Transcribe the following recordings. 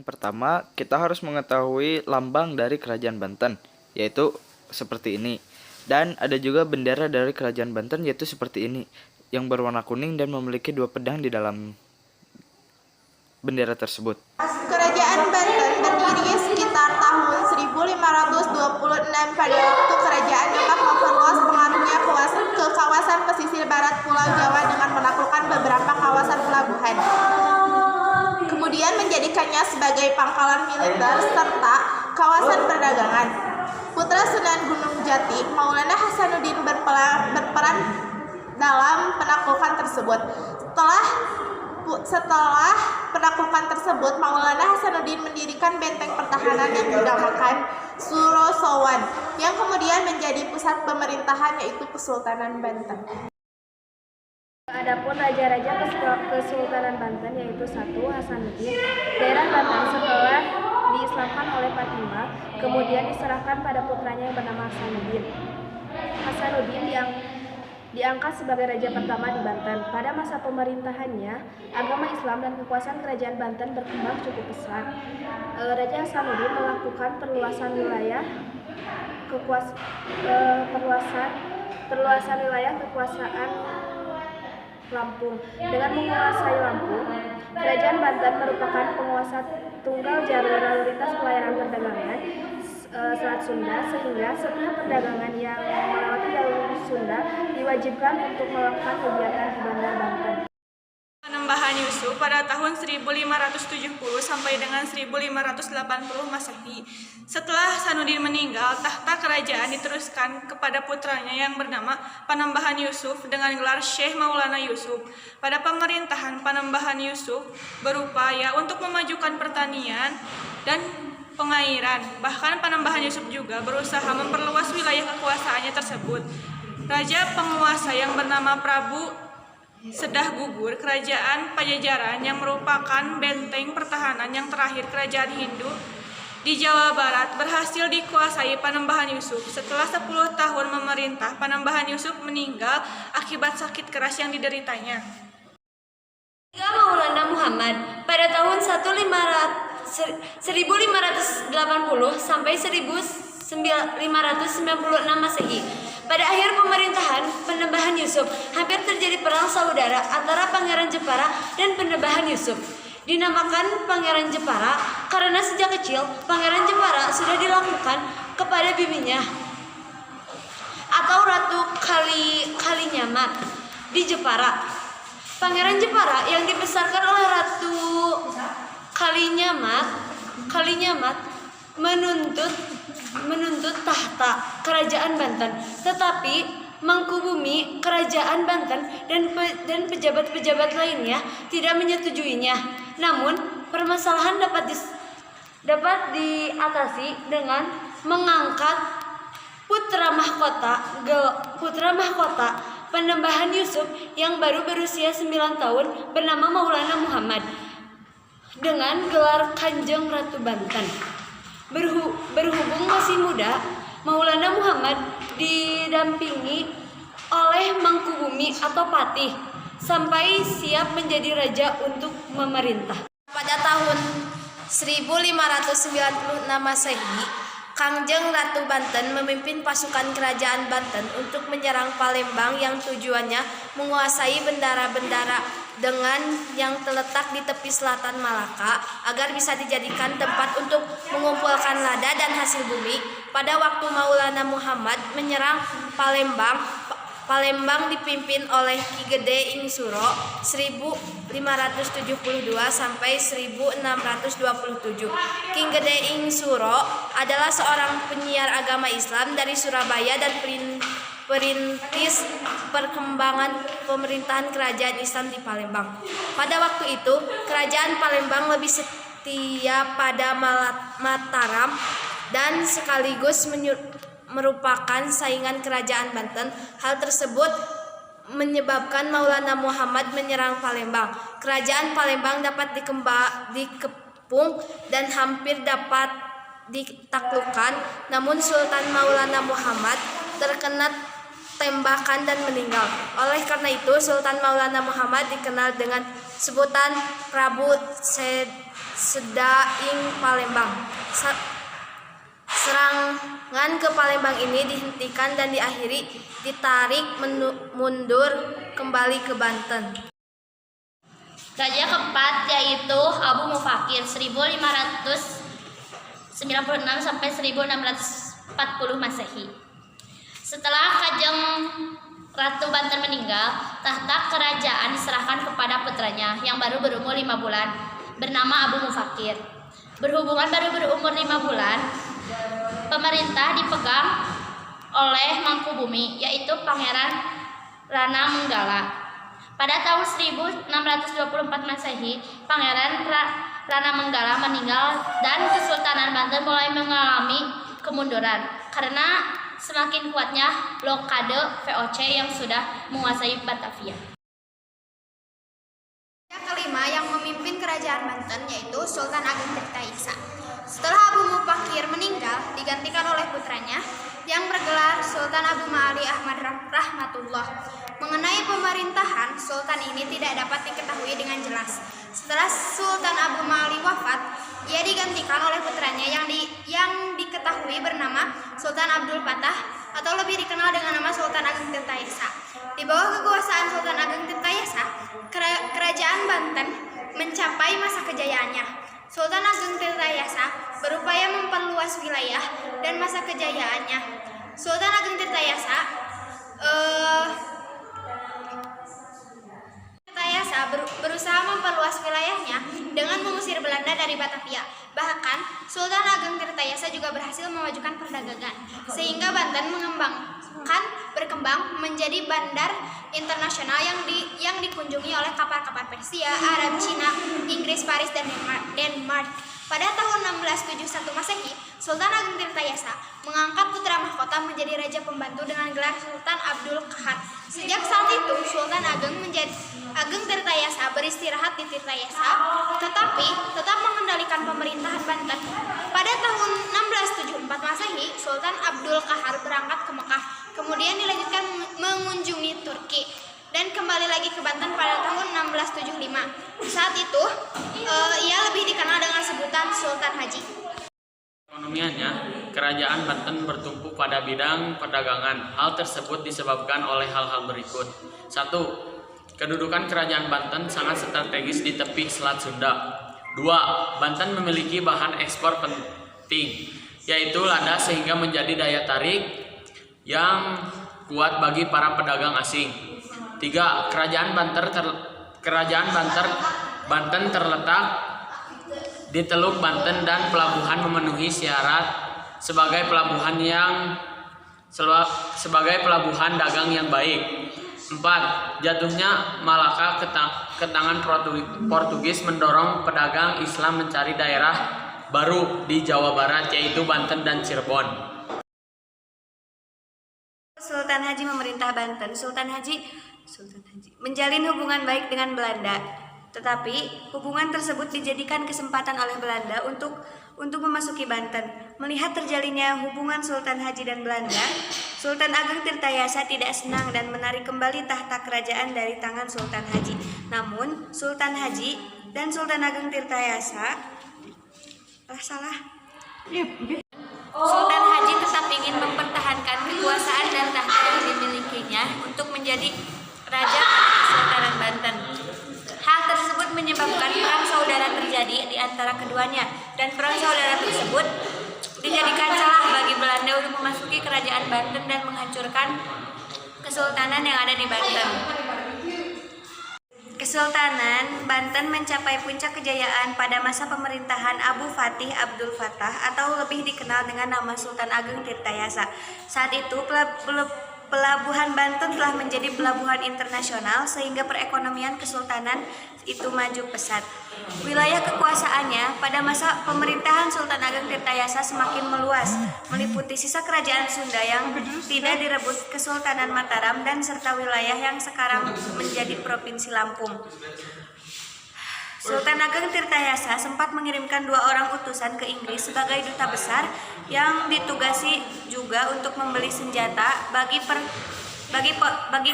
Pertama, kita harus mengetahui lambang dari Kerajaan Banten, yaitu seperti ini. Dan ada juga bendera dari Kerajaan Banten, yaitu seperti ini, yang berwarna kuning dan memiliki dua pedang di dalam bendera tersebut. Kerajaan Banten berdiri sekitar tahun 1526 pada waktu Kerajaan Demak memperluas pengaruhnya ke kawasan pesisir barat Pulau Jawa dengan menaklukkan beberapa kawasan pelabuhan. Kemudian menjadikannya sebagai pangkalan militer serta kawasan perdagangan. Putra Sunan Gunung Jati, Maulana Hasanuddin berperan dalam penaklukan tersebut. Setelah penaklukan tersebut, Maulana Hasanuddin mendirikan benteng pertahanan yang dinamakan Surosowan, yang kemudian menjadi pusat pemerintahan, yaitu Kesultanan Banten. Adapun raja-raja Kesultanan Banten yaitu 1. Hasanuddin. Daerah Banten setelah diislamkan oleh Fatimah, kemudian diserahkan pada putranya yang bernama Hasanuddin. Hasanuddin diangkat sebagai raja pertama di Banten. Pada masa pemerintahannya, agama Islam dan kekuasaan kerajaan Banten berkembang cukup pesat. Raja Hasanuddin melakukan perluasan wilayah kekuasaan Lampung. Dengan menguasai Lampung, kerajaan Banten merupakan penguasa tunggal jalur lalu lintas pelayaran perdagangan Selat Sunda, sehingga setiap perdagangan yang melewati jalur Sunda diwajibkan untuk melakukan kegiatan di Bandar Banten. Panembahan Yusuf pada tahun 1570 sampai dengan 1580 Masehi. Setelah Hasanuddin meninggal, tahta kerajaan diteruskan kepada putranya yang bernama Panembahan Yusuf dengan gelar Syekh Maulana Yusuf. Pada pemerintahan Panembahan Yusuf berupaya untuk memajukan pertanian dan pengairan. Bahkan Panembahan Yusuf juga berusaha memperluas wilayah kekuasaannya tersebut. Raja penguasa yang bernama Prabu Sedah gugur, kerajaan Pajajaran yang merupakan benteng pertahanan yang terakhir kerajaan Hindu di Jawa Barat berhasil dikuasai Panembahan Yusuf. Setelah 10 tahun memerintah, Panembahan Yusuf meninggal akibat sakit keras yang dideritanya. Maulana Muhammad pada tahun 1580 sampai 1596 Masehi. Pada akhir pemerintahan Panembahan Yusuf, hampir terjadi perang saudara antara Pangeran Jepara dan Panembahan Yusuf. Dinamakan Pangeran Jepara karena sejak kecil Pangeran Jepara sudah dilakukan kepada bibinya atau Ratu Kalinyamat di Jepara. Pangeran Jepara yang dibesarkan oleh Ratu Kalinyamat menuntut tahta kerajaan Banten, tetapi Mangkubumi kerajaan Banten dan pejabat-pejabat lainnya tidak menyetujuinya. Namun permasalahan dapat diatasi dengan mengangkat putra mahkota Panembahan Yusuf yang baru berusia 9 tahun bernama Maulana Muhammad dengan gelar Kanjeng Ratu Banten. Berhubung masih muda, Maulana Muhammad didampingi oleh Mangkubumi atau Patih sampai siap menjadi raja untuk memerintah. Pada tahun 1596 Masehi, Kanjeng Ratu Banten memimpin pasukan kerajaan Banten untuk menyerang Palembang yang tujuannya menguasai bendara-bendara dengan yang terletak di tepi selatan Malaka agar bisa dijadikan tempat untuk mengumpulkan lada dan hasil bumi. Pada waktu Maulana Muhammad menyerang Palembang dipimpin oleh Ki Gede Ing Suro 1572 sampai 1627. Ki Gede Ing Suro adalah seorang penyiar agama Islam dari Surabaya dan perintis perkembangan pemerintahan kerajaan Islam di Palembang. Pada waktu itu, kerajaan Palembang lebih setia pada Mataram dan sekaligus merupakan saingan kerajaan Banten. Hal tersebut menyebabkan Maulana Muhammad menyerang Palembang. Kerajaan Palembang dapat dikepung dan hampir dapat ditaklukkan, namun Sultan Maulana Muhammad terkena tembakan dan meninggal. Oleh karena itu, Sultan Maulana Muhammad dikenal dengan sebutan Prabu Sedaing Palembang. Serangan ke Palembang ini dihentikan dan ditarik mundur kembali ke Banten. Raja keempat yaitu Abu Mufakir 1596 sampai 1640 Masehi. Setelah Kanjeng Ratu Banten meninggal, tahta kerajaan diserahkan kepada putranya yang baru berumur 5 bulan bernama Abu Mufakir. Berhubungan baru berumur 5 bulan, pemerintah dipegang oleh Mangkubumi yaitu Pangeran Rana Menggala. Pada tahun 1624 Masehi, Pangeran Rana Menggala meninggal dan Kesultanan Banten mulai mengalami kemunduran karena semakin kuatnya blokade VOC yang sudah menguasai Batavia. Yang kelima yang memimpin kerajaan Banten yaitu Sultan Ageng Tirtayasa. Setelah Abu Mufakir meninggal, digantikan oleh putranya yang bergelar Sultan Abu Ma'ali Ahmad Rahmatullah. Mengenai pemerintahan, Sultan ini tidak dapat diketahui dengan jelas. Setelah Sultan Abu Ma'ali wafat, ia digantikan oleh putranya yang diketahui bernama Sultan Abdul Fattah atau lebih dikenal dengan nama Sultan Ageng Tirtayasa. Di bawah kekuasaan Sultan Ageng Tirtayasa, kerajaan Banten mencapai masa kejayaannya. Sultan Ageng Tirtayasa berupaya memperluas wilayah dan masa kejayaannya. Sultan Ageng Tirtayasa berusaha memperluas wilayahnya dengan mengusir Belanda dari Batavia. Bahkan, Sultan Ageng Tirtayasa juga berhasil memajukan perdagangan, sehingga Banten berkembang menjadi bandar internasional yang dikunjungi oleh kapal-kapal Persia, Arab, Cina, Inggris, Paris, dan Denmark. Pada tahun 1671 Masehi, Sultan Ageng Tirtayasa mengangkat putra mahkota menjadi raja pembantu dengan gelar Sultan Abdul Qahar. Sejak saat itu, Sultan Ageng Tirtayasa beristirahat di Tirtayasa, tetapi tetap mengendalikan pemerintahan Banten. Pada tahun 1674 Masehi, Sultan Abdul Qahar berangkat ke Mekah, kemudian dilanjutkan mengunjungi Turki dan kembali lagi ke Banten pada tahun 1675. Saat itu, ia lebih dikenal dengan sebutan Sultan Haji. Ekonomiannya, kerajaan Banten bertumpu pada bidang perdagangan. Hal tersebut disebabkan oleh hal-hal berikut. 1. Kedudukan kerajaan Banten sangat strategis di tepi Selat Sunda. 2. Banten memiliki bahan ekspor penting, yaitu lada sehingga menjadi daya tarik yang kuat bagi para pedagang asing. 3. Kerajaan Banten terletak di Teluk Banten dan pelabuhan memenuhi syarat sebagai pelabuhan dagang yang baik. 4. Jatuhnya Malaka ke tangan Portugis mendorong pedagang Islam mencari daerah baru di Jawa Barat yaitu Banten dan Cirebon. Sultan Haji memerintah Banten. Sultan Haji menjalin hubungan baik dengan Belanda, tetapi hubungan tersebut dijadikan kesempatan oleh Belanda untuk memasuki Banten. Melihat terjalinnya hubungan Sultan Haji dan Belanda, Sultan Ageng Tirtayasa tidak senang dan menarik kembali tahta kerajaan dari tangan Sultan Haji. Namun, Sultan Haji dan Sultan Ageng Tirtayasa Sultan Haji tetap ingin mempertahankan kekuasaan dan tahta yang dimilikinya untuk menjadi raja Kesultanan Banten. Hal tersebut menyebabkan perang saudara terjadi di antara keduanya, dan perang saudara tersebut dijadikan celah bagi Belanda untuk memasuki kerajaan Banten dan menghancurkan kesultanan yang ada di Banten. Kesultanan Banten mencapai puncak kejayaan pada masa pemerintahan Abu Fatih Abdul Fattah atau lebih dikenal dengan nama Sultan Ageng Tirtayasa. Saat itu pelabuhan Banten telah menjadi pelabuhan internasional sehingga perekonomian kesultanan itu maju pesat. Wilayah kekuasaannya pada masa pemerintahan Sultan Ageng Tirtayasa semakin meluas, meliputi sisa kerajaan Sunda yang tidak direbut Kesultanan Mataram dan serta wilayah yang sekarang menjadi Provinsi Lampung. Sultan Ageng Tirtayasa sempat mengirimkan 2 orang utusan ke Inggris sebagai duta besar yang ditugasi juga untuk membeli senjata bagi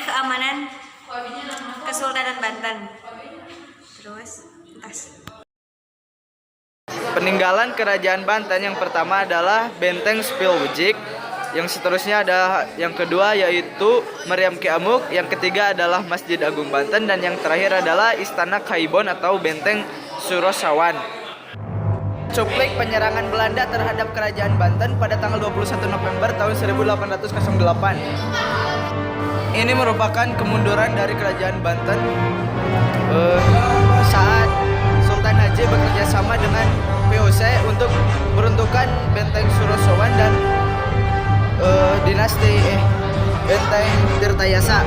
keamanan Kesultanan Banten. Terus, tas. Peninggalan Kerajaan Banten yang pertama adalah Benteng Spilwijck. Yang seterusnya ada yang kedua yaitu Meriam Ki Amuk, yang ketiga adalah Masjid Agung Banten, dan yang terakhir adalah Istana Kaibon atau Benteng Surosawan. Cuplik penyerangan Belanda terhadap Kerajaan Banten pada tanggal 21 November tahun 1808. Ini merupakan kemunduran dari Kerajaan Banten saat Sultan Haji bekerja sama dengan VOC untuk meruntuhkan Benteng Surosawan dan dinasti Benteng Tirtayasa.